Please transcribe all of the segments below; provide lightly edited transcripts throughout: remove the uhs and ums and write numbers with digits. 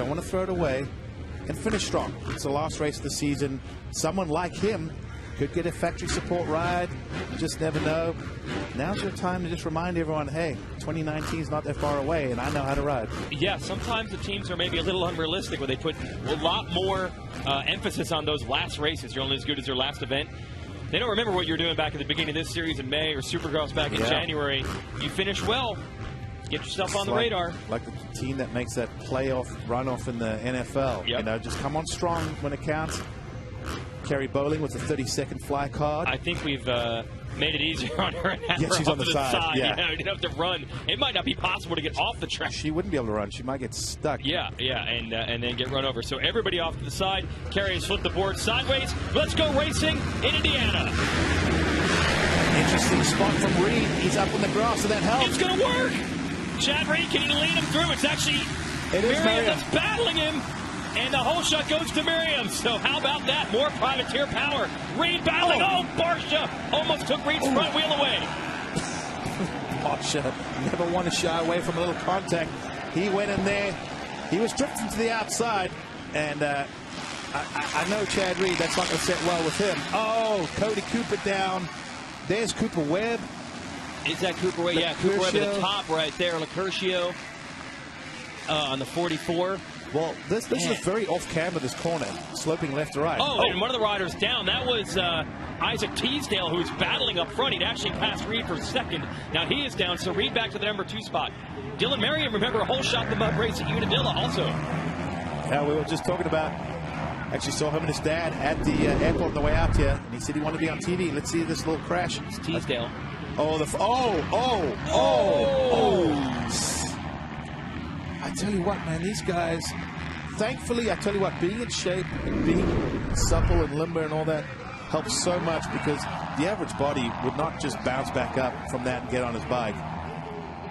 don't want to throw it away, and finish strong. It's the last race of the season. Someone like him could get a factory support ride. You just never know. Now's your time to just remind everyone, hey, 2019 is not that far away, and I know how to ride. Yeah, sometimes the teams are maybe a little unrealistic where they put a lot more emphasis on those last races. You're only as good as your last event. They don't remember what you were doing back at the beginning of this series in May or Supercross back in January. You finish well, get yourself on the radar. Like the team that makes that playoff runoff in the NFL. Yep. You know, just come on strong when it counts. Kerry Bowling with a 30-second fly card. I think we've made it easier on her. Yeah, she's on the side. Yeah. You know, you don't have to run. It might not be possible to get off the track. She wouldn't be able to run. She might get stuck. Yeah, and then get run over. So everybody off to the side. Kerry has flipped the board sideways. Let's go racing in Indiana. Interesting spot from Reed. He's up on the grass, so that helps. It's going to work. Chad Reed, can he lead him through? It's actually Miriam that's battling him. And the whole shot goes to Miriam. So how about that? More privateer power. Reed battling. Oh, Barsha almost took Reed's front wheel away. Barsha never want to shy away from a little contact. He went in there. He was drifting to the outside. And I know Chad Reed, that's not going to sit well with him. Oh, Cody Cooper down. There's Cooper Webb. Is that Cooper Webb? Yeah, Cooper Webb at the top right there. Lacurcio on the 44. Well, this is very off-camber, this corner, sloping left to right. Oh, and one of the riders down. That was Isaac Teasdale, who's battling up front. He'd actually passed Reed for second. Now he is down, so Reed back to the number 2 spot. Dylan Merriam, remember, a whole shot in the mud race at Unadilla also. Yeah, we were just talking about, actually saw him and his dad at the airport on the way out here, and he said he wanted to be on TV. Let's see this little crash. It's Teasdale. I tell you what, man, these guys, thankfully, I tell you what, being in shape and being supple and limber and all that helps so much, because the average body would not just bounce back up from that and get on his bike.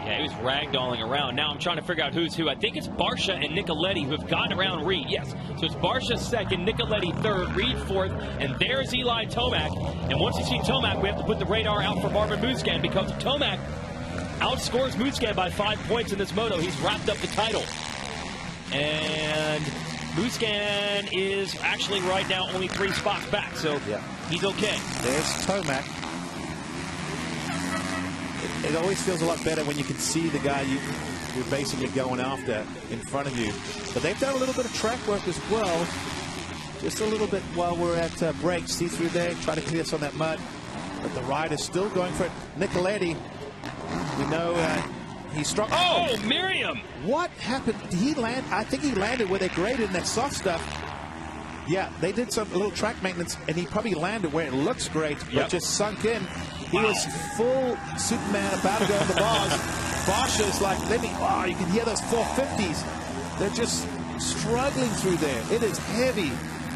Yeah, he was ragdolling around. Now I'm trying to figure out who's who. I think it's Barsha and Nicoletti who have gotten around Reed. Yes, so it's Barsha second, Nicoletti third, Reed fourth, and there's Eli Tomac. And once you see Tomac, we have to put the radar out for Marvin Muscan, because Tomac outscores Muscan by 5 points in this moto. He's wrapped up the title. And Muscan is actually right now only 3 spots back, so he's okay. There's Tomac. It always feels a lot better when you can see the guy you're basically going after in front of you. But they've done a little bit of track work as well. Just a little bit while we're at break. See through there, try to clear some of that mud. But the rider's still going for it. Nicoletti, we know he's strong. Oh, Miriam! What happened? Did he land? I think he landed where they graded in that soft stuff. Yeah, they did a little track maintenance, and he probably landed where it looks great, but just sunk in. He was full Superman about to go on the bars. Barsha's like, you can hear those 450s. They're just struggling through there. It is heavy.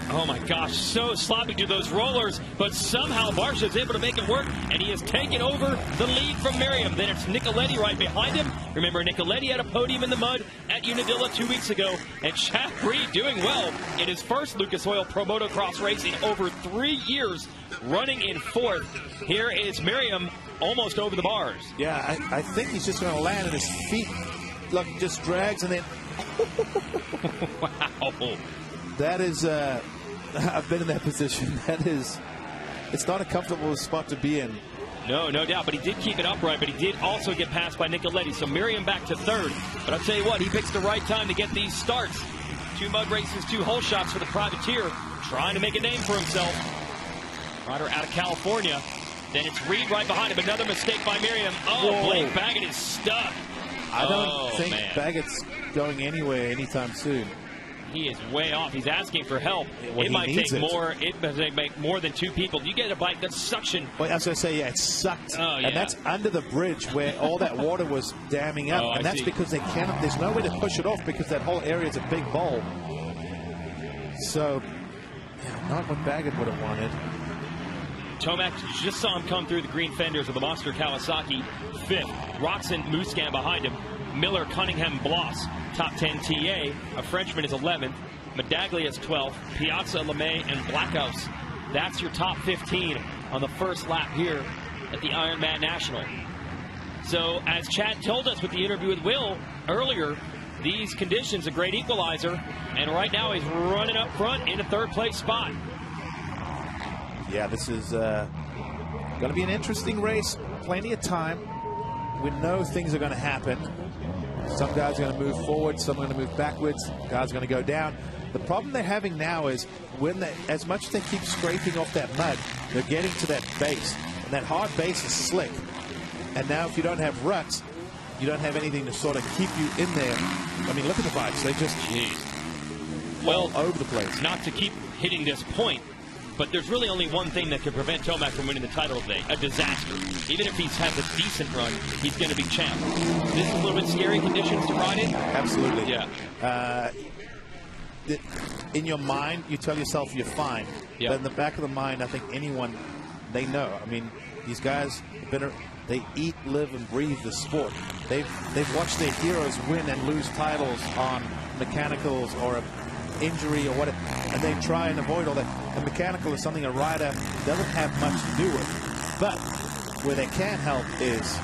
Oh my gosh, so sloppy to those rollers, but somehow Barsha is able to make it work, and he has taken over the lead from Miriam. Then it's Nicoletti right behind him. Remember, Nicoletti had a podium in the mud at Unadilla 2 weeks ago, and Chad Reed doing well in his first Lucas Oil Pro Motocross race in over 3 years, running in 4th. Here is Miriam almost over the bars. Yeah, I think he's just going to land, and his feet just drags, and then... Wow. That is, I've been in that position. It's not a comfortable spot to be in. No doubt, but he did keep it upright, but he did also get passed by Nicoletti. So Miriam back to 3rd. But I'll tell you what, he picks the right time to get these starts. 2 mud races, 2 hole shots for the privateer, trying to make a name for himself. Rider out of California. Then it's Reed right behind him. Another mistake by Miriam. Oh, Blake Baggett is stuck. I don't think Baggett's going anywhere anytime soon. He is way off. He's asking for help. It might take more. It might make more than 2 people. You get a bike that's suction. Well, I was going to say, it sucked. Oh, yeah. And that's under the bridge where all that water was damming up. And that's because they cannot, there's no way to push it off, because that whole area is a big bowl. So, not what Baggett would have wanted. Tomac just saw him come through the green fenders of the Monster Kawasaki. 5th. Roxon Muscan behind him. Miller, Cunningham, Bloss. Top 10 TA. A Frenchman is 11th. Medaglia is 12th. Piazza, LeMay, and Blackhouse. That's your top 15 on the first lap here at the Ironman National. So, as Chad told us with the interview with Will earlier, these conditions a great equalizer. And right now he's running up front in a third-place spot. Yeah, this is going to be an interesting race. Plenty of time. We know things are going to happen. Some guys are going to move forward, some are going to move backwards, guys are going to go down. The problem they're having now is when they, as much as they keep scraping off that mud, they're getting to that base. And that hard base is slick. And now if you don't have ruts, you don't have anything to sort of keep you in there. I mean, look at the bikes. They just all over the place. Not to keep hitting this point, but there's really only one thing that could prevent Tomac from winning the title today, a disaster. Even if he's had a decent run, he's going to be champ. This is a little bit scary conditions to ride in. Absolutely. Yeah. In your mind, you tell yourself you're fine. Yeah. But in the back of the mind, I think anyone, they know. I mean, these guys, they eat, live, and breathe the sport. They've watched their heroes win and lose titles on mechanicals or an injury or whatever, and they try and avoid all that. A mechanical is something a rider doesn't have much to do with. But where they can help is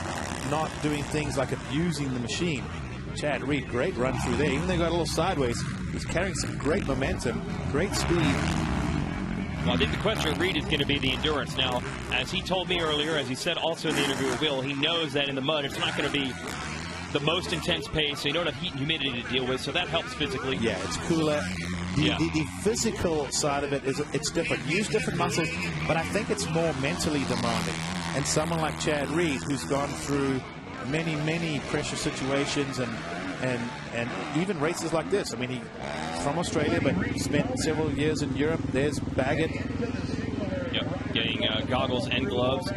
not doing things like abusing the machine. Chad Reed, great run through there. Even though he got a little sideways, he's carrying some great momentum, great speed. Well, I think the question of Reed is going to be the endurance. Now, as he told me earlier, as he said also in the interview with Will, he knows that in the mud, it's not going to be the most intense pace, so you don't have heat and humidity to deal with, so that helps physically. Yeah, it's cooler. The physical side of it is it's different. Use different muscles, but I think it's more mentally demanding. And someone like Chad Reed, who's gone through many pressure situations and even races like this. I mean, he's from Australia, but spent several years in Europe. There's Baggett. Yep, getting goggles and gloves,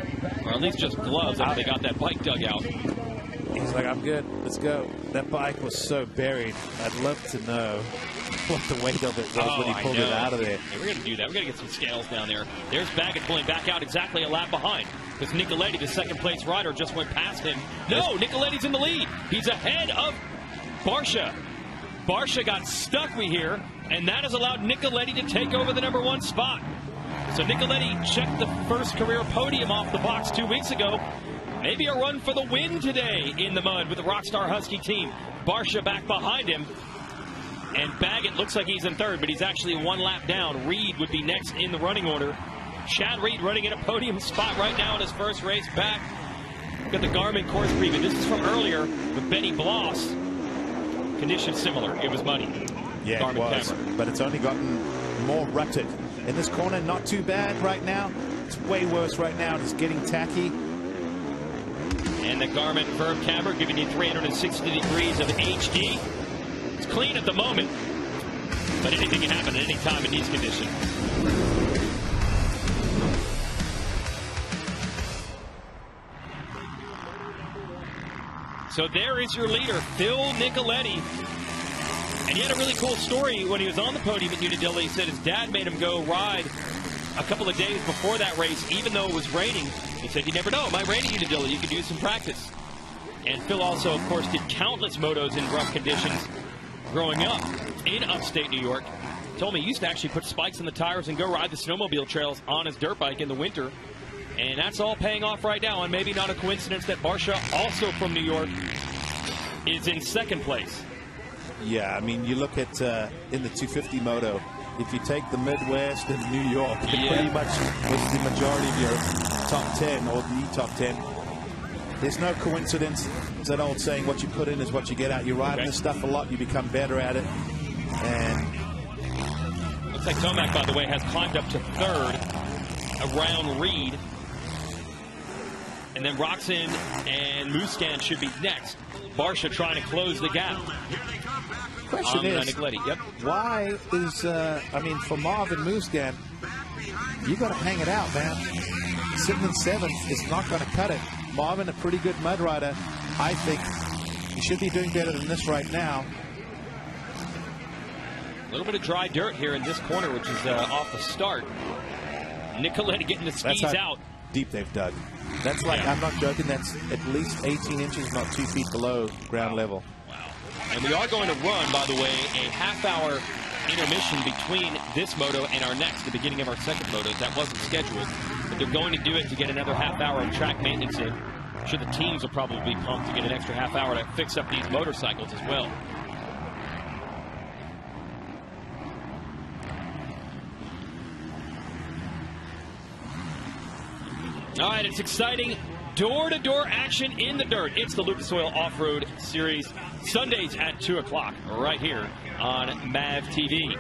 or at least just gloves after they got that bike dug out. He's like, I'm good, let's go. That bike was so buried. I'd love to know what the weight of it was when he pulled it out of there. Yeah, we're going to do that. We're going to get some scales down there. There's Baggett pulling back out exactly a lap behind, because Nicoletti, the second-place rider, just went past him. No, Nicoletti's in the lead. He's ahead of Barsha. Barsha got stuck, we hear, and that has allowed Nicoletti to take over the #1 spot. So Nicoletti checked the first career podium off the box 2 weeks ago. Maybe a run for the win today in the mud with the Rockstar Husky team. Barsha back behind him. And Baggett looks like he's in third, but he's actually one lap down. Reed would be next in the running order. Chad Reed running in a podium spot right now in his first race back. Got the Garmin course preview. This is from earlier with Benny Bloss. Conditions similar. It was muddy. Yeah, Garmin it was. camera. But it's only gotten more rutted. In this corner, not too bad right now. It's way worse right now. It's getting tacky. And the Garmin firm camera giving you 360 degrees of HD. It's clean at the moment, but anything can happen at any time in these conditions. So there is your leader, Phil Nicoletti. And he had a really cool story when he was on the podium at Unadilla. He said his dad made him go ride a couple of days before that race, even though it was raining. He said, you never know, it might rain at Unadilla. You could use some practice. And Phil also, of course, did countless motos in rough conditions growing up in upstate New York. Told me he used to actually put spikes in the tires and go ride the snowmobile trails on his dirt bike in the winter. And that's all paying off right now. And maybe not a coincidence that Barsha, also from New York, is in second place. Yeah, I mean, you look at in the 250 moto, if you take the Midwest and New York, it pretty much was the majority of your top 10 or the top 10. There's no coincidence. It's that old saying, what you put in is what you get out. You ride this stuff a lot, you become better at it. And looks like Tomac, by the way, has climbed up to third around Reed. And then Roxon and Muscan should be next. Barsha trying to close the gap. Question is, Nicoletti. why is, I mean, for Marvin Muscan, you got to hang it out, man. Sitting in 7th is not going to cut it. Marvin, a pretty good mud rider. I think he should be doing better than this right now. A little bit of dry dirt here in this corner, which is off the start. Nicoletti getting the skis out. Deep they've dug. That's like, I'm not joking, that's at least 18 inches, not 2 feet below ground level. Wow. And we are going to run, by the way, a half-hour intermission between this moto and our next, the beginning of our second moto. That wasn't scheduled, but they're going to do it to get another half-hour of track maintenance in. I'm sure the teams will probably be pumped to get an extra half-hour to fix up these motorcycles as well. All right, it's exciting door-to-door action in the dirt. It's the Lucas Oil Off-Road Series, Sundays at 2 o'clock, right here on MAV TV.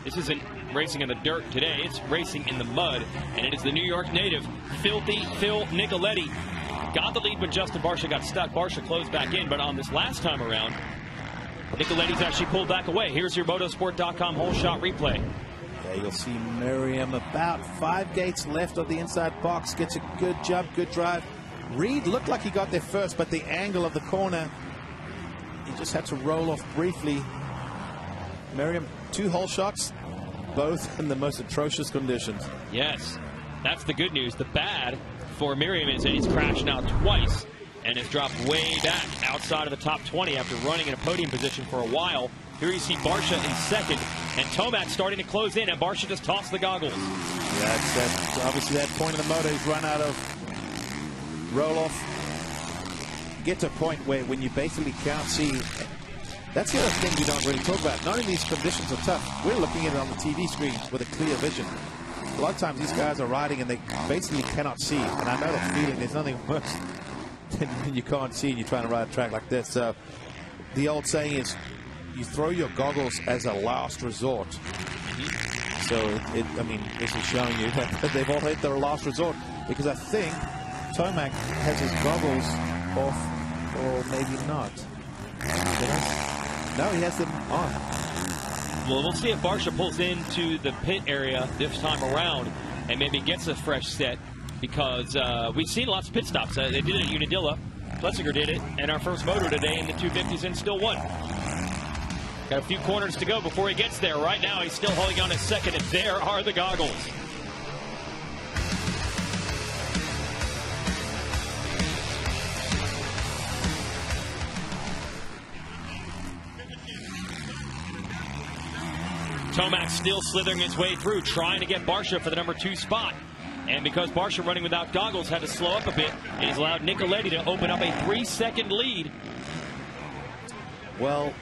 This isn't racing in the dirt today. It's racing in the mud, and it is the New York native, Filthy Phil Nicoletti. Got the lead when Justin Barcia got stuck. Barcia closed back in, but on this last time around, Nicoletti's actually pulled back away. Here's your motosport.com whole shot replay. Yeah, you'll see Merriam about 5 gates left of the inside box. Gets a good jump, good drive. Reed looked like he got there first, but the angle of the corner, he just had to roll off briefly. Merriam, 2 whole shots, both in the most atrocious conditions. Yes, that's the good news. The bad for Merriam is that he's crashed now twice and has dropped way back outside of the top 20 after running in a podium position for a while. Here you see Barcia in second, and Tomac starting to close in, and Barcia just tossed the goggles. Yeah, that's obviously that point of the motor. He's run out of roll-off. Get to a point where when you basically can't see. That's the other thing we don't really talk about. Not only these conditions are tough, we're looking at it on the TV screen with a clear vision. A lot of times these guys are riding and they basically cannot see. And I know that feeling. There's nothing worse than when you can't see and you're trying to ride a track like this. So the old saying is, you throw your goggles as a last resort. So, I mean, this is showing you that they've all hit their last resort, because I think Tomac has his goggles off, or maybe not. No, he has them on. Well, we'll see if Barcia pulls into the pit area this time around and maybe gets a fresh set, because we've seen lots of pit stops. They did it at Unadilla. Plessinger did it, and our first moto today in the 250s and still won. Got a few corners to go before he gets there. Right now, he's still holding on his second, and there are the goggles. Tomac still slithering his way through, trying to get Barcia for the number 2 spot. And because Barcia running without goggles had to slow up a bit, it has allowed Nicoletti to open up a 3-second lead. Well,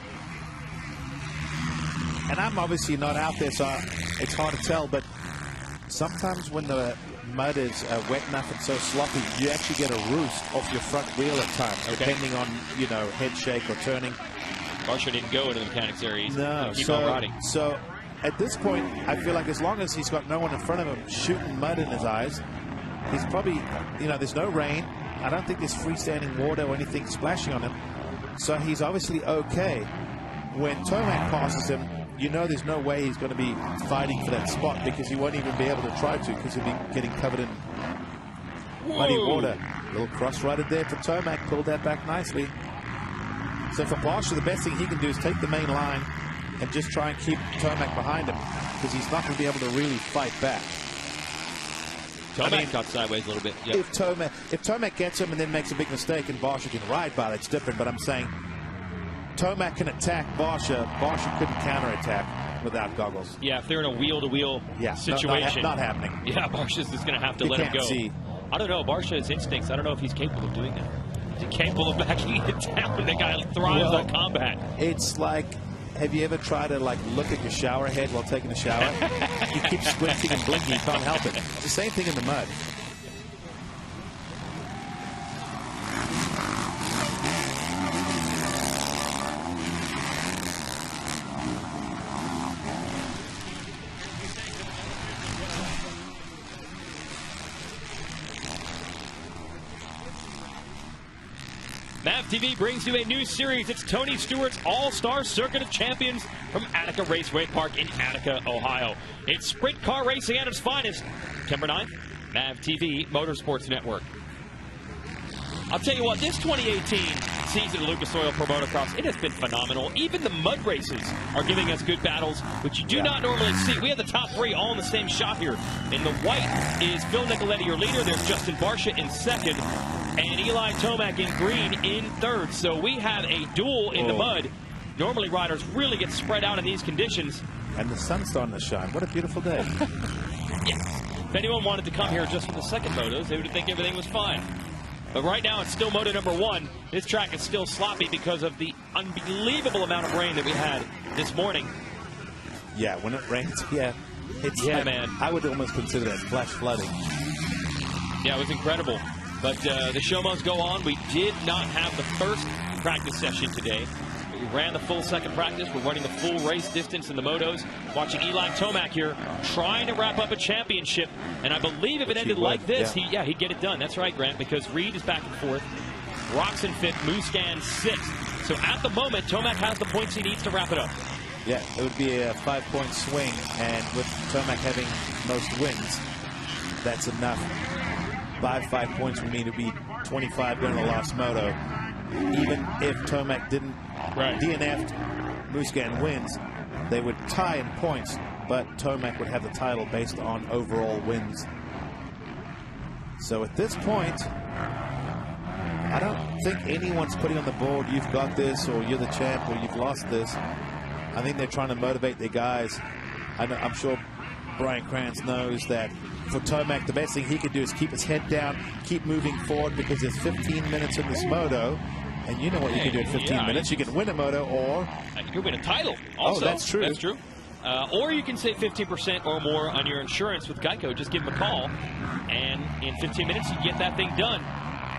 and I'm obviously not out there, so it's hard to tell, but sometimes when the mud is wet enough and so sloppy, you actually get a roost off your front wheel at times, depending on, you know, head shake or turning. Barcia didn't go into the mechanics area. No, keep on riding. So at this point, I feel like as long as he's got no one in front of him shooting mud in his eyes, he's probably, you know, there's no rain. I don't think there's freestanding water or anything splashing on him. So he's obviously okay. When Tomac passes him, you know there's no way he's going to be fighting for that spot, because he won't even be able to try to, because he'll be getting covered in muddy water. Little cross-rider there for Tomac, pulled that back nicely. So for Barcia, the best thing he can do is take the main line and just try and keep Tomac behind him, because he's not going to be able to really fight back. Tomac got sideways a little bit. Yep. If Tomac gets him and then makes a big mistake and Barcia can ride by, that's different. But I'm saying Tomac can attack Barcia. Barcia couldn't counterattack without goggles. Yeah, if they're in a wheel-to-wheel situation. Not happening. Yeah, Barcia's just going to have to let him go. See. I don't know. Barcia's instincts, I don't know if he's capable of doing that. Is he capable of backing it down? The guy thrives on combat. It's like, have you ever tried to like look at your shower head while taking a shower? You keep squinting and blinking, you can't help it. It's the same thing in the mud. MAV TV brings you a new series. It's Tony Stewart's All-Star Circuit of Champions from Attica Raceway Park in Attica, Ohio. It's sprint car racing at its finest. September 9th, MAV TV Motorsports Network. I'll tell you what, this 2018 season of Lucas Oil Pro Motocross, it has been phenomenal. Even the mud races are giving us good battles, which you do not normally see. We have the top 3 all in the same shot here. In the white is Phil Nicoletti, your leader. There's Justin Barcia in second, and Eli Tomac in green in third. So we have a duel in the mud. Normally riders really get spread out in these conditions. And the sun's starting to shine. What a beautiful day. Yes. If anyone wanted to come here just for the second motos, they would think everything was fine. But right now, it's still moto number 1. This track is still sloppy because of the unbelievable amount of rain that we had this morning. Yeah, when it rains, it's man. I would almost consider that flash flooding. Yeah, it was incredible. But the show must go on. We did not have the first practice session today. We ran the full second practice. We're running the full race distance in the motos. Watching Eli Tomac here trying to wrap up a championship. And I believe if it ended like this, he'd get it done. That's right, Grant, because Reed is back and forth. Roczen 5th, Musquin 6th. So at the moment, Tomac has the points he needs to wrap it up. Yeah, it would be a 5-point swing. And with Tomac having most wins, that's enough. 5 points would mean to be 25 during the last moto. Even if Tomac didn't DNF, Musquin wins, they would tie in points, but Tomac would have the title based on overall wins. So at this point, I don't think anyone's putting on the board, you've got this, or you're the champ, or you've lost this. I think they're trying to motivate their guys. I'm sure Brian Krantz knows that for Tomac, the best thing he can do is keep his head down, keep moving forward, because there's 15 minutes in this moto. And you know what you can do in 15 minutes. You can win a moto, or you can win a title. Also, oh, that's true. That's true. Or you can save 15% or more on your insurance with Geico. Just give them a call, and in 15 minutes, you get that thing done.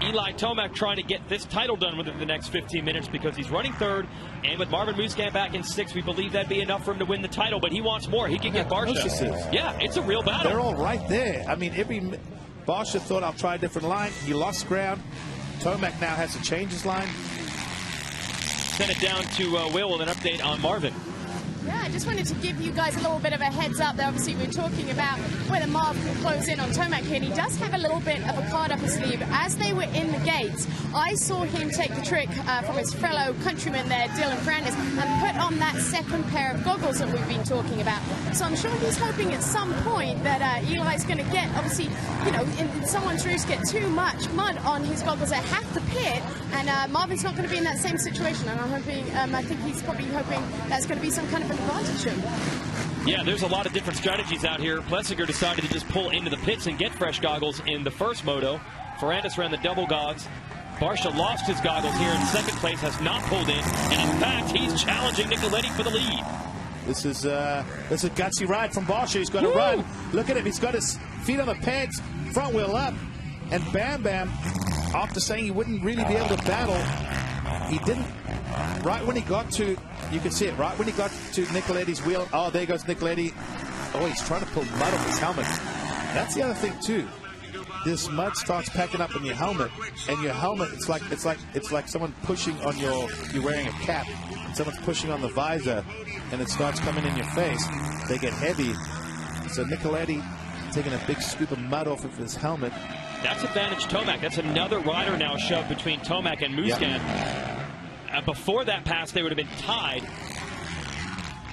Eli Tomac trying to get this title done within the next 15 minutes because he's running third, and with Marvin Musquin back in 6th, we believe that'd be enough for him to win the title, but he wants more. He can get Barsha. Yeah, it's a real battle. They're all right there. I mean, Barsha thought, I'll try a different line. He lost ground. Tomac now has to change his line. Send it down to Will with an update on Marvin. Yeah, I just wanted to give you guys a little bit of a heads up. Obviously, we're talking about whether Marv can close in on Tomac here, and he does have a little bit of a card up his sleeve. As they were in the gates, I saw him take the trick from his fellow countryman there, Dylan Ferrandis, and put on that second pair of goggles that we've been talking about. So I'm sure he's hoping at some point that Eli's going to get, obviously, you know, in someone's roost, get too much mud on his goggles at half the pit, and Marvin's not going to be in that same situation. And I'm hoping, I think he's probably hoping that's going to be some kind of advantage him. Yeah, there's a lot of different strategies out here. Plessinger decided to just pull into the pits and get fresh goggles in the first moto. Ferrandis ran the double gogs. Barsha lost his goggles here in second place, has not pulled in, and in fact, he's challenging Nicoletti for the lead. This is a gutsy ride from Barsha. He's got to run. Look at him. He's got his feet on the pegs, front wheel up, and Bam Bam, after saying he wouldn't really be able to battle, he didn't. Right when he got to, you can see it, right when he got to Nicoletti's wheel, oh, there goes Nicoletti. Oh, he's trying to pull mud off his helmet. That's the other thing, too. This mud starts packing up in your helmet, and your helmet, it's like someone pushing on you're wearing a cap, and someone's pushing on the visor, and it starts coming in your face. They get heavy. So Nicoletti taking a big scoop of mud off of his helmet. That's advantage Tomac. That's another rider now shoved between Tomac and Musquin. Yep. Before that pass, they would have been tied,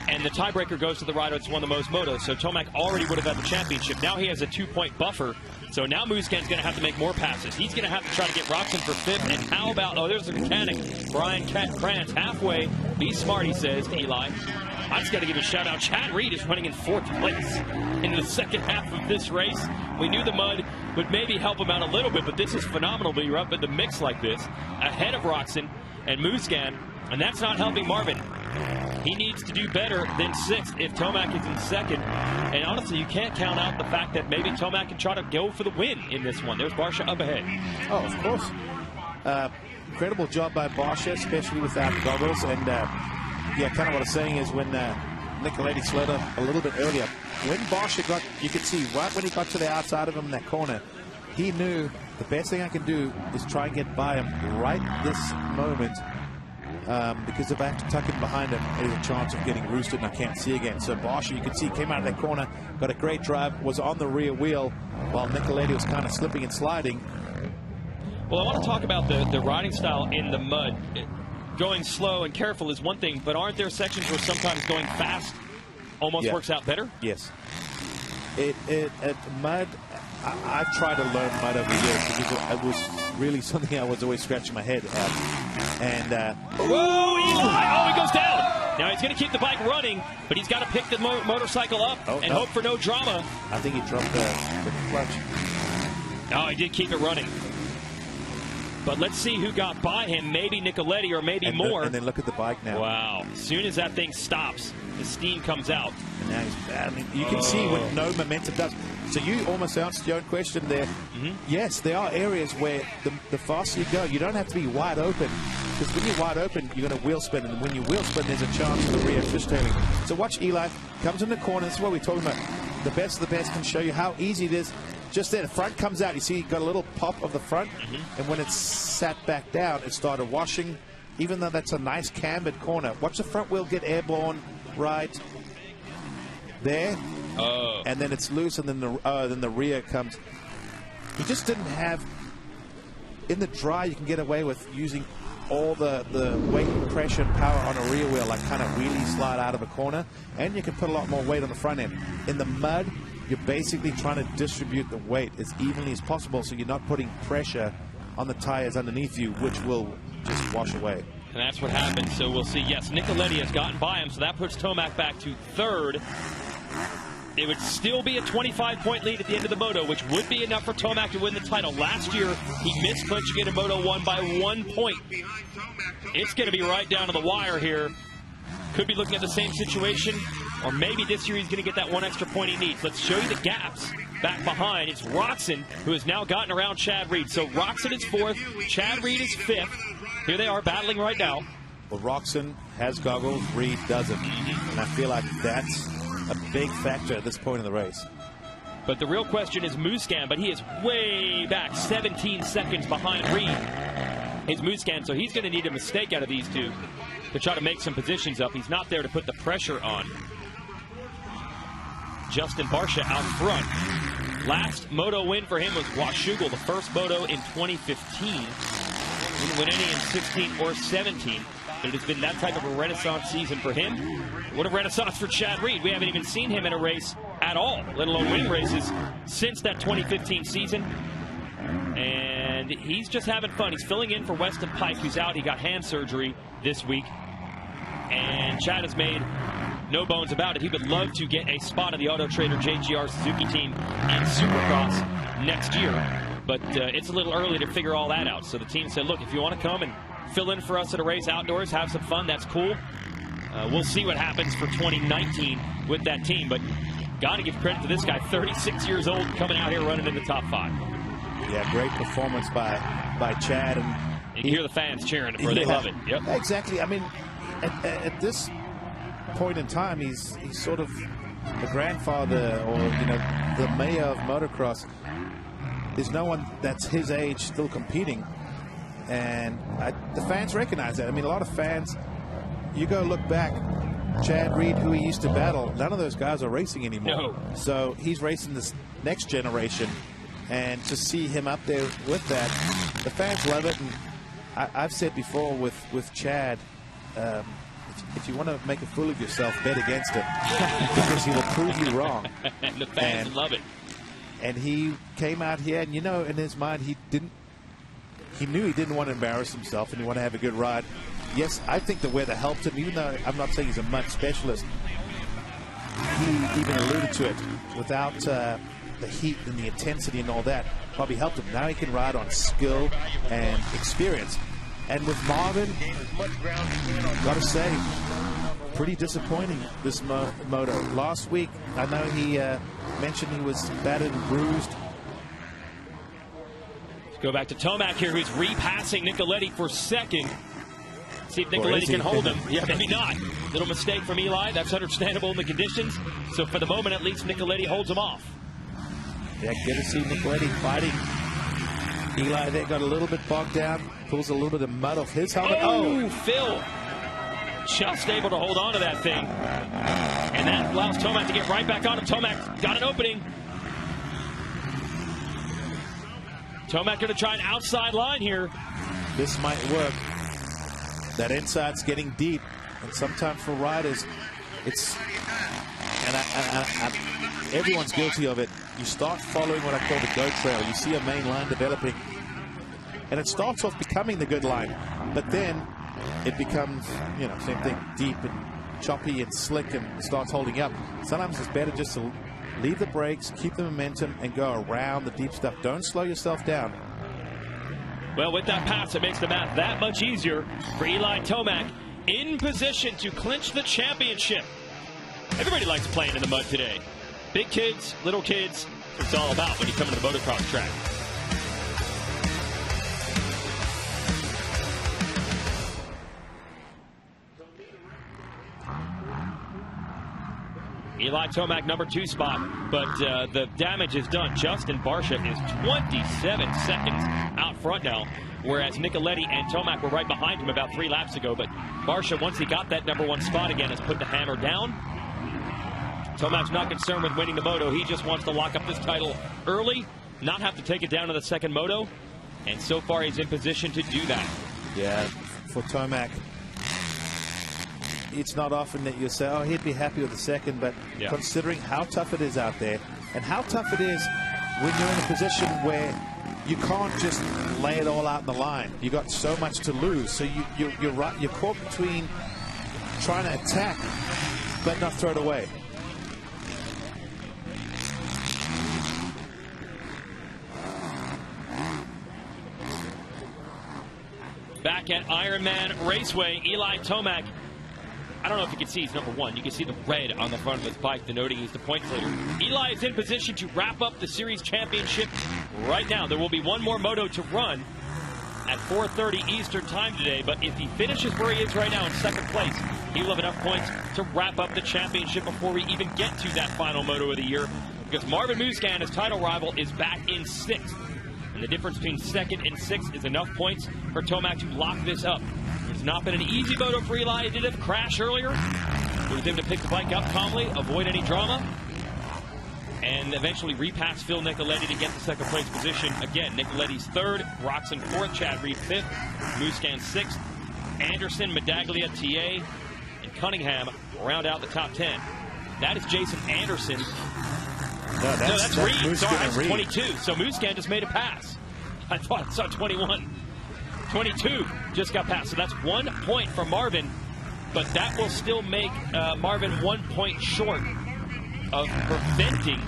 and the tiebreaker goes to the rider that's won the most motos. So Tomac already would have had the championship. Now he has a 2-point buffer. So now Musquin's going to have to make more passes. He's going to have to try to get Roczen for 5th. And how about, oh, there's the mechanic, Brian Krantz, halfway. Be smart, he says to Eli. I just got to give a shout out. Chad Reed is running in 4th place in the second half of this race. We knew the mud would maybe help him out a little bit, but this is phenomenal when you're up in the mix like this, ahead of Roczen and Musquin, and that's not helping Marvin. He needs to do better than 6th if Tomac is in 2nd. And honestly, you can't count out the fact that maybe Tomac can try to go for the win in this one. There's Barsha up ahead. Oh, of course. Incredible job by Barsha, especially without goggles. And yeah, kind of what I'm saying is when Nicoletti slowed up a little bit earlier, when Barsha got, you could see right when he got to the outside of him in that corner, he knew the best thing I can do is try and get by him right this moment, because if I have to tuck him behind him, there's a chance of getting roosted and I can't see again. So Barsha, you can see, came out of that corner, got a great drive, was on the rear wheel while Nicoletti was kind of slipping and sliding. Well, I want to talk about the riding style in the mud. Going slow and careful is one thing, but aren't there sections where sometimes going fast almost works out better? Yes. Mud, I've tried to learn mud over the years because it was really something I was always scratching my head at. And whoa, Eli! Oh, he goes down. Now he's going to keep the bike running, but he's got to pick the motorcycle up and hope for no drama. I think he dropped the clutch. Oh, he did keep it running. But let's see who got by him. Maybe Nicoletti or maybe more. And then look at the bike now. Wow. As soon as that thing stops, the steam comes out. Now he's battling. You can see what no momentum does. So you almost answered your own question there. Yes, there are areas where the faster you go, you don't have to be wide open. Because when you're wide open, you're going to wheel spin. And when you wheel spin, there's a chance for the rear fishtailing. So watch Eli. Comes in the corner. This is what we're talking about. The best of the best can show you how easy it is. Just there, the front comes out. You see, you got a little pop of the front. And when it's sat back down, it started washing. Even though that's a nice cambered corner. Watch the front wheel get airborne right there. And then it's loose, and then the rear comes. He just didn't have, in the dry, you can get away with using all the weight, pressure, and power on a rear wheel, like kind of wheelie slide out of a corner, and you can put a lot more weight on the front end. In the mud, you're basically trying to distribute the weight as evenly as possible, so you're not putting pressure on the tires underneath you, which will just wash away. And that's what happened. So we'll see. Yes, Nicoletti has gotten by him, so that puts Tomac back to third. It would still be a 25-point lead at the end of the Moto, which would be enough for Tomac to win the title. Last year, he missed clinching it in Moto 1 by 1 point. It's going to be right down to the wire here. Could be looking at the same situation, or maybe this year he's going to get that one extra point he needs. Let's show you the gaps back behind. It's Roczen, who has now gotten around Chad Reed. So Roczen is fourth, Chad Reed is fifth. Here they are battling right now. Well, Roczen has goggles, Reed doesn't. And I feel like that's a big factor at this point in the race. But the real question is Musquin, but he is way back, 17 seconds behind Reed. It's Musquin, so he's going to need a mistake out of these two to try to make some positions up. He's not there to put the pressure on. Justin Barcia out front. Last Moto win for him was Washougal, the first Moto in 2015. Didn't win any in 16 or 17. But it has been that type of a renaissance season for him. What a renaissance for Chad Reed. We haven't even seen him in a race at all, let alone win races, since that 2015 season. And he's just having fun. He's filling in for Weston Pike, who's out. He got hand surgery this week. And Chad has made no bones about it. He would love to get a spot on the Auto Trader JGR Suzuki team in Supercross next year. But it's a little early to figure all that out. So the team said, look, if you want to come and fill in for us at a race outdoors, have some fun, that's cool. We'll see what happens for 2019 with that team. But got to give credit to this guy, 36 years old, coming out here running in the top 5. Yeah, great performance by Chad. And you can hear the fans cheering for it. They love it. Yep. Exactly. I mean, at this point in time, he's sort of the grandfather, or the mayor of motocross. There's no one that's his age still competing, and the fans recognize that. I mean, a lot of fans, you go look back, Chad Reed, who he used to battle, none of those guys are racing anymore. No. So he's racing this next generation, and to see him up there with that, the fans love it. And I've said before with Chad, if you want to make a fool of yourself, bet against him, because he will prove you wrong. And the fans love it. And he came out here, and in his mind, he knew he didn't want to embarrass himself, and he wanted to have a good ride. Yes, I think the weather helped him, even though I'm not saying he's a mud specialist. He even alluded to it. Without the heat and the intensity and all that, probably helped him. Now he can ride on skill and experience. And with Marvin, got to say, pretty disappointing this Moto. Last week, I know he mentioned he was battered and bruised. Let's go back to Tomac here, who's repassing Nicoletti for second. See if Nicoletti can hold him. Yeah, maybe not. Little mistake from Eli. That's understandable in the conditions. So for the moment, at least, Nicoletti holds him off. Yeah, good to see Nicoletti fighting. Eli there got a little bit bogged down. Pulls a little bit of mud off his helmet. Oh, Phil. Just able to hold on to that thing. And that allows Tomac to get right back on him. Tomac got an opening. Tomac going to try an outside line here. This might work. That inside's getting deep. And sometimes for riders, it's... And everyone's guilty of it. You start following what I call the goat trail. You see a main line developing. And it starts off becoming the good line. But then it becomes, same thing, deep and choppy and slick and starts holding up. Sometimes it's better just to leave the brakes, keep the momentum, and go around the deep stuff. Don't slow yourself down. Well, with that pass, it makes the math that much easier for Eli Tomac, in position to clinch the championship. Everybody likes playing in the mud today. Big kids, little kids, it's all about when you come to the motocross track. Eli Tomac, number 2 spot, but the damage is done. Justin Barsha is 27 seconds out front now, whereas Nicoletti and Tomac were right behind him about 3 laps ago. But Barsha, once he got that number 1 spot again, has put the hammer down. Tomac's not concerned with winning the moto. He just wants to lock up this title early, not have to take it down to the second moto, and so far he's in position to do that. Yeah, for Tomac, it's not often that you say, oh, he'd be happy with the second, but considering how tough it is out there and how tough it is when you're in a position where you can't just lay it all out in the line. You got so much to lose, so you're caught between trying to attack but not throw it away. Back at Ironman Raceway, Eli Tomac. I don't know if you can see he's number 1. You can see the red on the front of his bike, denoting he's the points leader. Eli is in position to wrap up the series championship right now. There will be one more moto to run at 4:30 Eastern time today, but if he finishes where he is right now in second place, he will have enough points to wrap up the championship before we even get to that final moto of the year, because Marvin Musquin, his title rival, is back in 6th. And the difference between 2nd and 6th is enough points for Tomac to lock this up. It's not been an easy moto for Eli. He did have a crash earlier. He was able to pick the bike up calmly, avoid any drama, and eventually repass Phil Nicoletti to get the second place position. Again, Nicoletti's 3rd, Roxon 4th, Chad Reed 5th, Musquin 6th, Anderson, Medaglia, TA, and Cunningham round out the top 10. That is Jason Anderson. No, that's Reed. Sorry, that's 22. So Musquin just made a pass. I thought I saw 21. 22 just got passed. So that's 1 point for Marvin, but that will still make Marvin 1 point short of preventing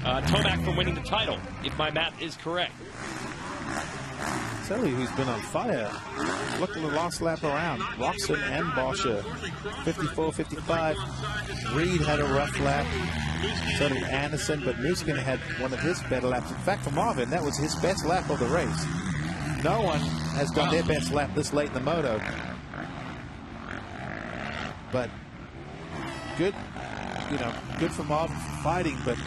Tomac from winning the title, if my math is correct. Tell you who's been on fire. Look at the last lap around. Roxon and Barsha, 54, 55. Reed had a rough lap. So did Anderson, but Musquin had one of his better laps. In fact, for Marvin, that was his best lap of the race. No one has done their best lap this late in the moto. But good, good for Marvin for fighting, but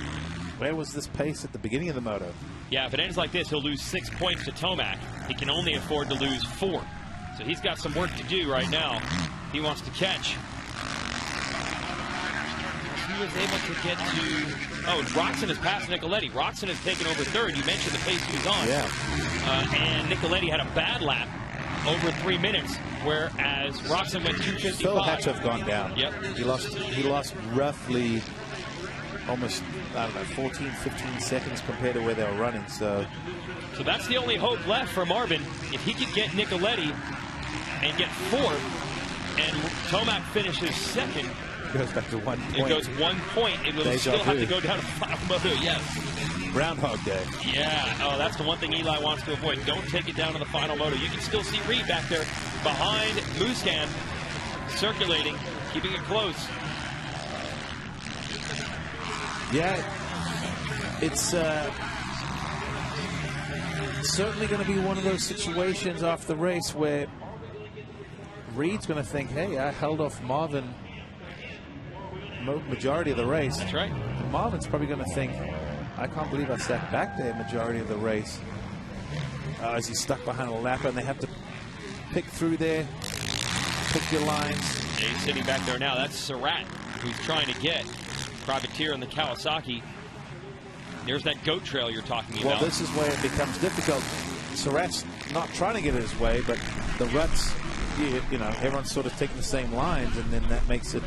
where was this pace at the beginning of the moto? Yeah, if it ends like this, he'll lose 6 points to Tomac. He can only afford to lose 4. So he's got some work to do right now. He wants to catch. He was able to get to... Oh, Roxon has passed Nicoletti. Roxon has taken over 3rd. You mentioned the pace he was on. Yeah. And Nicoletti had a bad lap over 3 minutes, whereas Roxon went 2:55. Phil had to have gone down. Yep. He lost roughly almost, I don't know, 14, 15 seconds compared to where they were running. So that's the only hope left for Marvin. If he could get Nicoletti and get 4th, and Tomac finishes 2nd, it goes back to 1 point. It goes 1 point. It will still have to go down to final moto. Yes. Groundhog Day. Yeah. Oh, that's the one thing Eli wants to avoid. Don't take it down to the final moto. You can still see Reed back there behind Musquin, circulating, keeping it close. Yeah, it's certainly going to be one of those situations off the race where Reed's going to think, hey, I held off Marvin majority of the race. That's right. And Marvin's probably going to think, I can't believe I sat back there majority of the race, as he's stuck behind a lap, and they have to pick through there, pick your lines. Yeah, he's sitting back there now. That's Surratt, who's trying to get Privateer in the Kawasaki. There's that goat trail you're talking about. Well, this is where it becomes difficult. Surratt's not trying to get his way, but the ruts, you know, everyone's sort of taking the same lines, and then that makes it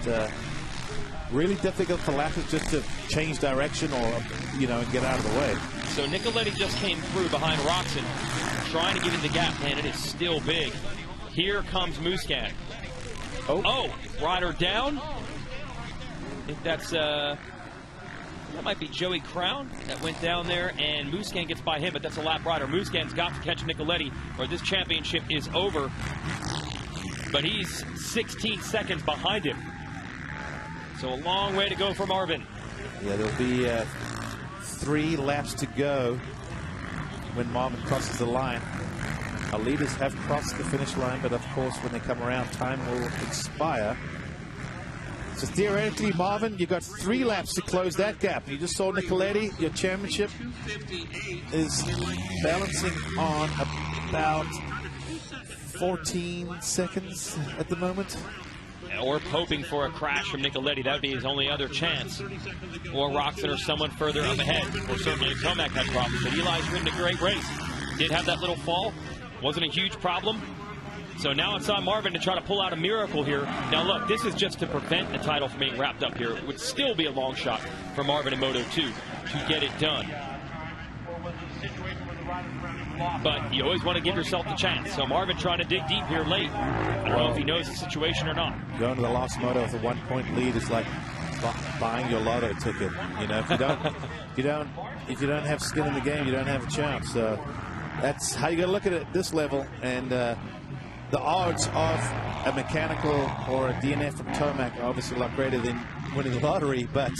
really difficult for lappers just to change direction or, you know, and get out of the way. So Nicoletti just came through behind Roxon, trying to give him the gap, and it is still big. Here comes Musquin. Oh, rider down. I think that's, that might be Joey Crown that went down there, and Musquin gets by him, but that's a lap rider. Musquin's got to catch Nicoletti, or this championship is over. But he's 16 seconds behind him. So a long way to go for Marvin. Yeah, there'll be 3 laps to go when Marvin crosses the line. Our leaders have crossed the finish line, but of course, when they come around, time will expire. So theoretically, Marvin, you've got 3 laps to close that gap. You just saw Nicoletti. Your championship is balancing on about 14 seconds at the moment. Or hoping for a crash from Nicoletti. That would be his only other chance. Or Roxon or someone further up ahead. Or certainly if Tomac had problems. But Eli's ridden a great race. Did have that little fall. Wasn't a huge problem. So now it's on Marvin to try to pull out a miracle here. Now look, this is just to prevent the title from being wrapped up here. It would still be a long shot for Marvin in Moto 2 to get it done. But you always want to give yourself the chance. So Marvin trying to dig deep here late. I don't know if he knows the situation or not. Going to the last moto with a 1-point lead is like buying your lotto ticket. You know, if you don't have skin in the game, you don't have a chance. So that's how you got to look at it at this level. And the odds of a mechanical or a DNF from Tomac are obviously a lot greater than winning the lottery. But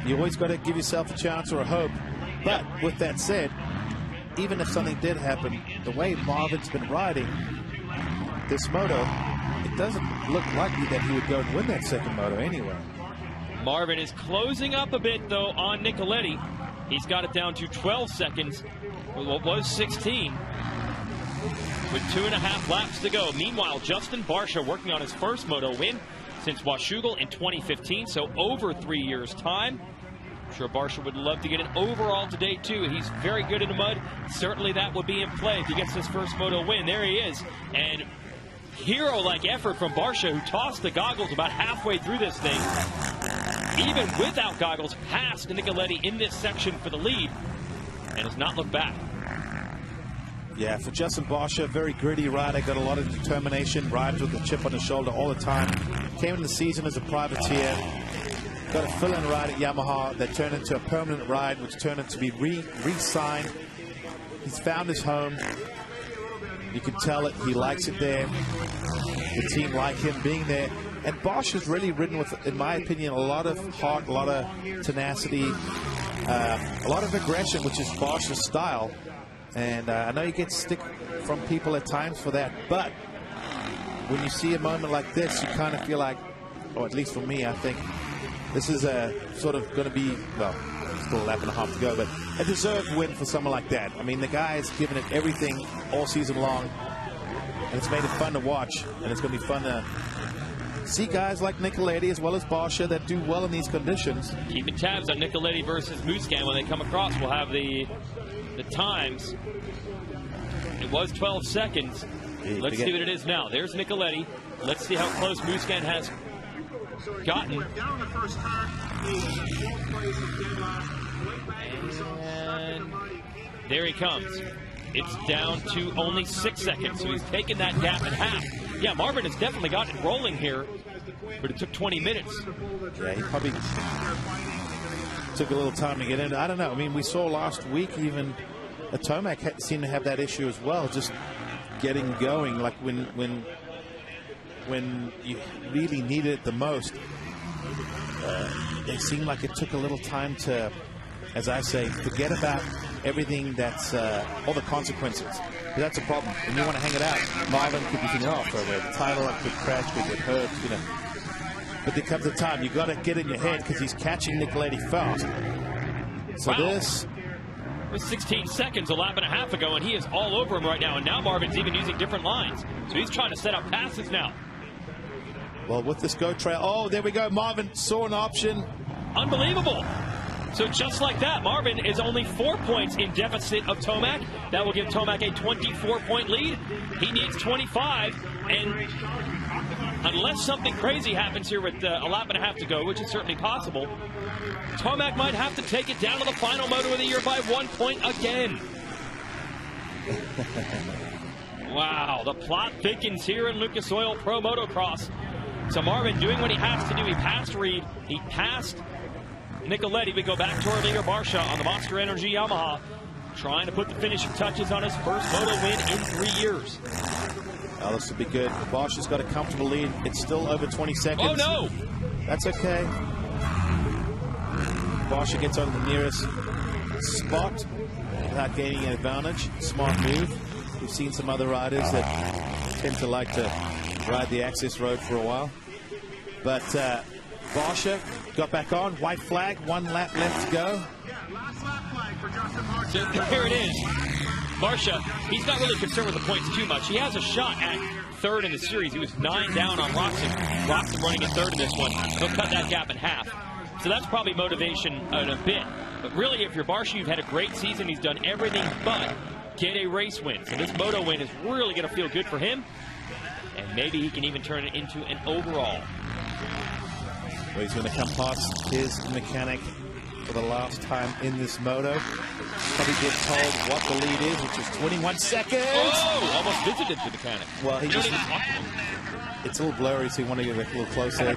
you always got to give yourself a chance or a hope. But with that said, even if something did happen, the way Marvin's been riding this moto, it doesn't look likely that he would go and win that second moto anyway. Marvin is closing up a bit, though, on Nicoletti. He's got it down to 12 seconds with what was 16, with 2.5 laps to go. Meanwhile, Justin Barcia working on his first moto win since Washougal in 2015, so over 3 years' time. I'm sure Barcia would love to get an overall today, too. He's very good in the mud. Certainly that would be in play if he gets his first moto win. There he is. And hero-like effort from Barcia, who tossed the goggles about halfway through this thing. Even without goggles, passed Nicoletti in this section for the lead and has not looked back. Yeah, for Justin Barcia, very gritty rider, got a lot of determination, rides with a chip on his shoulder all the time. Came in the season as a privateer. Got a fill-in ride at Yamaha that turned into a permanent ride, which turned into be re-signed. He's found his home. You can tell it. He likes it there. The team like him being there. And Barcia's really ridden with, in my opinion, a lot of heart, a lot of tenacity, a lot of aggression, which is Barcia's style. And I know you get stick from people at times for that, but when you see a moment like this, you kind of feel like, or at least for me, I think this is a sort of going to be, well, still a lap and a half to go, but a deserved win for someone like that. I mean, the guy's given it everything all season long, and it's made it fun to watch, and it's going to be fun to see guys like Nicoletti as well as Barcia that do well in these conditions. Keeping tabs on Nicoletti versus Musquin when they come across. We'll have the times. It was 12 seconds. Let's see what it is now. There's Nicoletti. Let's see how close Musquin has gotten. And there he comes. It's down to only 6 seconds, so he's taken that gap in half. Yeah, Marvin has definitely got it rolling here, but it took 20 minutes. Yeah, he probably took a little time to get in. I don't know. I mean, we saw last week even Tomac seemed to have that issue as well, just getting going, like when you really needed it the most. It seemed like it took a little time to, as I say, forget about everything that's all the consequences. That's a problem. When you want to hang it out, Marvin could be thinking, oh, for the title, could crash, could get hurt, you know. But there comes a time you got to get in your head because he's catching Nicoletti fast. So this was 16 seconds a lap and a half ago, and he is all over him right now. And now Marvin's even using different lines, so he's trying to set up passes now. Well, with this go trail, oh, there we go. Marvin saw an option. Unbelievable. So just like that, Marvin is only 4 points in deficit of Tomac. That will give Tomac a 24-point lead. He needs 25, and unless something crazy happens here with a lap and a half to go, which is certainly possible, Tomac might have to take it down to the final moto of the year by 1 point again. Wow, the plot thickens here in Lucas Oil Pro Motocross. So Marvin doing what he has to do. He passed Reed. He passed Nicoletti. We go back to our leader Barcia on the Monster Energy Yamaha, trying to put the finishing touches on his first moto win in 3 years. Oh, this will be good. Barsha's got a comfortable lead. It's still over 20 seconds. Oh, no! That's okay. Barsha gets on the nearest spot without gaining an advantage. Smart move. We've seen some other riders that tend to like to ride the access road for a while. But Barsha got back on. White flag. 1 lap left to go. So here it is. Barsha, he's not really concerned with the points too much. He has a shot at third in the series. He was 9 down on Roczen. Roczen running in third in this one. He'll cut that gap in half. So that's probably motivation in a bit. But really, if you're Barsha, you've had a great season. He's done everything but get a race win. So this moto win is really going to feel good for him. And maybe he can even turn it into an overall. Well, he's going to come past his mechanic for the last time in this moto. Probably get told what the lead is, which is 21 seconds. Oh, almost visited the mechanic. Well, he just, it's a little blurry, so he wanted to get a little closer.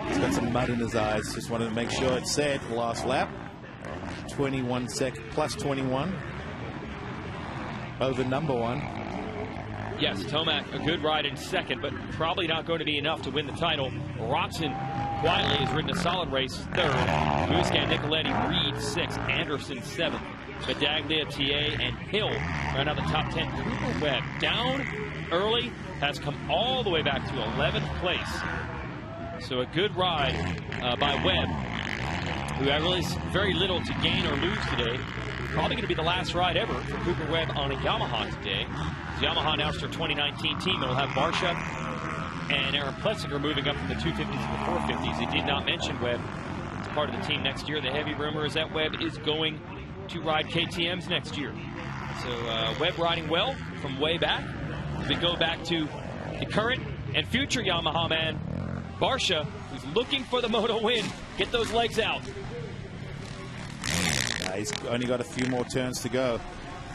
He's got some mud in his eyes. Just wanted to make sure it said last lap. 21 seconds, plus 21 over number 1. Yes, Tomac, a good ride in second, but probably not going to be enough to win the title. Roczen quietly has ridden a solid race, third. Muscat, Nicoletti, Reed, 6th. Anderson, 7th. Badaglia, TA, and Hill round out the top 10. Cooper Webb, down early, has come all the way back to 11th place. So a good ride by Webb, who really has very little to gain or lose today. Probably going to be the last ride ever for Cooper Webb on a Yamaha today. Yamaha announced their 2019 team. It'll have Barsha and Aaron Plessinger moving up from the 250s to the 450s. They did not mention Webb as part of the team next year. The heavy rumor is that Webb is going to ride KTMs next year. So Webb riding well from way back. We go back to the current and future Yamaha man, Barsha, who's looking for the moto win. Get those legs out. He's only got a few more turns to go.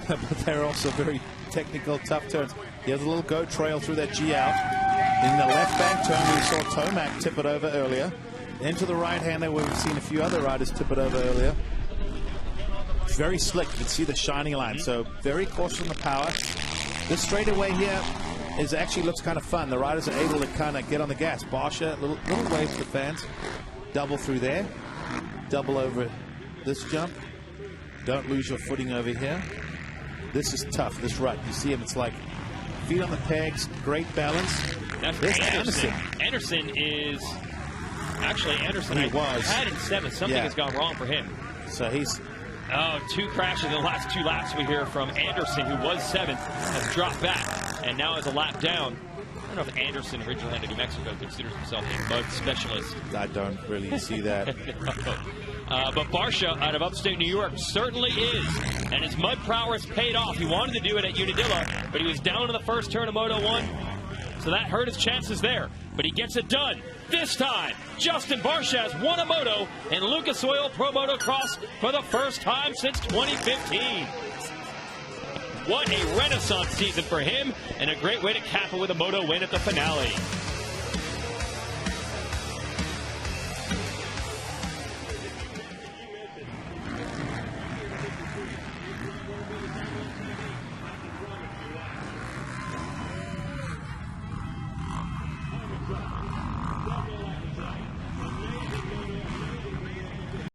But they're also very technical, tough turns. He has a little goat trail through that G out. In the left bank turn, we saw Tomac tip it over earlier. Into the right hand there, where we've seen a few other riders tip it over earlier. Very slick. You can see the shining line. So very cautious on the power. This straightaway here actually looks kind of fun. The riders are able to kind of get on the gas. Barsha, little wave to the fans. Double through there. Double over this jump. Don't lose your footing over here. This is tough, this rut. You see him, it's like feet on the pegs, great balance. That's Anderson. Anderson is, actually Anderson had in 7th. Something has gone wrong for him. So he's... Oh, 2 crashes in the last 2 laps we hear from Anderson, who was 7th, has dropped back, and now is a lap down. I don't know if Anderson, originally out of New Mexico, considers himself a mud specialist. I don't really see that. But Barsha out of upstate New York certainly is. And his mud prowess paid off. He wanted to do it at Unadilla, but he was down in the first turn of Moto 1. So that hurt his chances there. But he gets it done. This time, Justin Barsha has won a moto in Lucas Oil Pro Motocross for the first time since 2015. What a renaissance season for him, and a great way to cap it with a moto win at the finale.